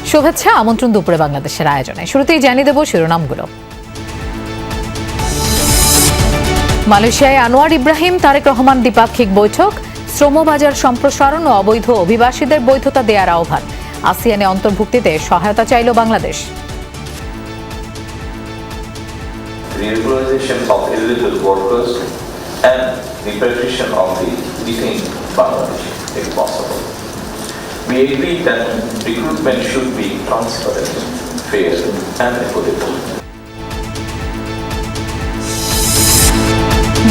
শুভেচ্ছা, আমন্ত্রণ দুপুরে বাংলাদেশের আয়োজনে। শুরুতেই জানিয়ে দেব শিরোনামগুলো। মালয়েশিয়ায় আনোয়ার ইব্রাহিম তারেক রহমান দ্বিপাক্ষিক বৈঠক, শ্রমবাজার সম্প্রসারণ ও অবৈধ অভিবাসীদের বৈধতা দেওয়ার আহ্বান। আসিয়ানে অন্তর্ভুক্তিতে সহায়তা চাইল Bangladesh. Regularization of illegal workers and repatriation of the detained Bangladesh, if possible. We agree that recruitment should be transparent, fair, and equitable.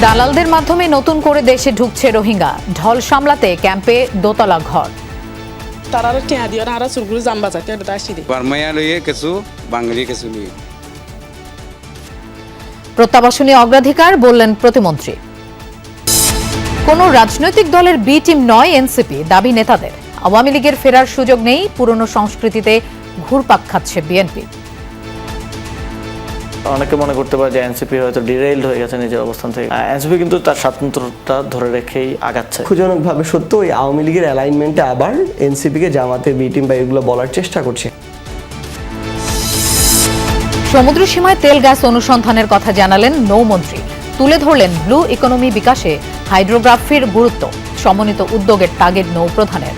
দালালদের মাধ্যমে নতুন করে দেশে ঢুকছে রোহিঙ্গা, ঢল সামলাতে ক্যাম্পে দোতলা ঘর। তারা টিয়া দিয়ে আর সুরগুলো জাম্বা যাতে এটা আসি দে বার্মায়া লইয়ে কিছু বাঙালি কিছু নিয়ে প্রত্যাবাসনে অগ্রাধিকার বললেন প্রতিমন্ত্রী। কোন রাজনৈতিক দলের বি টিম নয় এনসিপি, দাবি নেতাদের। আওয়ামী লীগের ফেরার সুযোগ নেই, পুরনো সংস্কৃতিতে ঘুরপাক খাচ্ছে বিএনপি। অনেকে মনে করতে পারে যে এনসিপি হয়তো ডিরেইলড হয়ে গেছে নিজের অবস্থান থেকে। এনসিপি কিন্তু তার স্বাতন্ত্র্যটা ধরে রেখেই আগাচ্ছে। দুঃখজনকভাবে সত্য, ওই আওয়ামী লীগের অ্যালাইনমেন্টে আবার এনসিপিকে জামাতের বি টিম বা এগুলো বলার চেষ্টা করছে। সমুদ্র সীমায় তেল গ্যাস অনুসন্ধানের কথা জানালেন নৌমন্ত্রী। তুলে ধরলেন ব্লু ইকোনমি বিকাশে হাইড্রোগ্রাফির গুরুত্ব, সমন্বিত উদ্যোগের তাগিদ নৌপ্রধানের।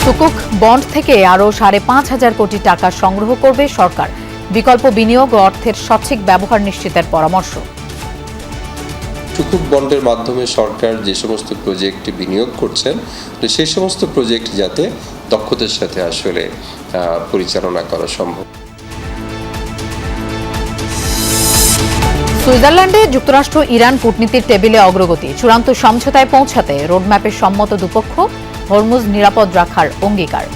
সুকুক বন্ড থেকে আরও 5,500 কোটি টাকা সংগ্রহ করবে সরকার। বিকল্প বিনিয়োগ ও অর্থের সঠিক ব্যবহার নিশ্চিতের পরামর্শ। সুকুক বন্ডের মাধ্যমে সরকার যে সমস্ত প্রজেক্টে বিনিয়োগ করছেন, সেই সমস্ত প্রজেক্ট যাতে দক্ষতার সাথে আসলে পরিচালনা করা সম্ভব। সুইজারল্যান্ডে যুক্তরাষ্ট্র ইরান কূটনীতির টেবিলে অগ্রগতি, চূড়ান্ত সমঝোতায় পৌঁছাতে রোডম্যাপে সম্মত দুপক্ষ, হরমুজ নিরাপদ রাখার অঙ্গীকার।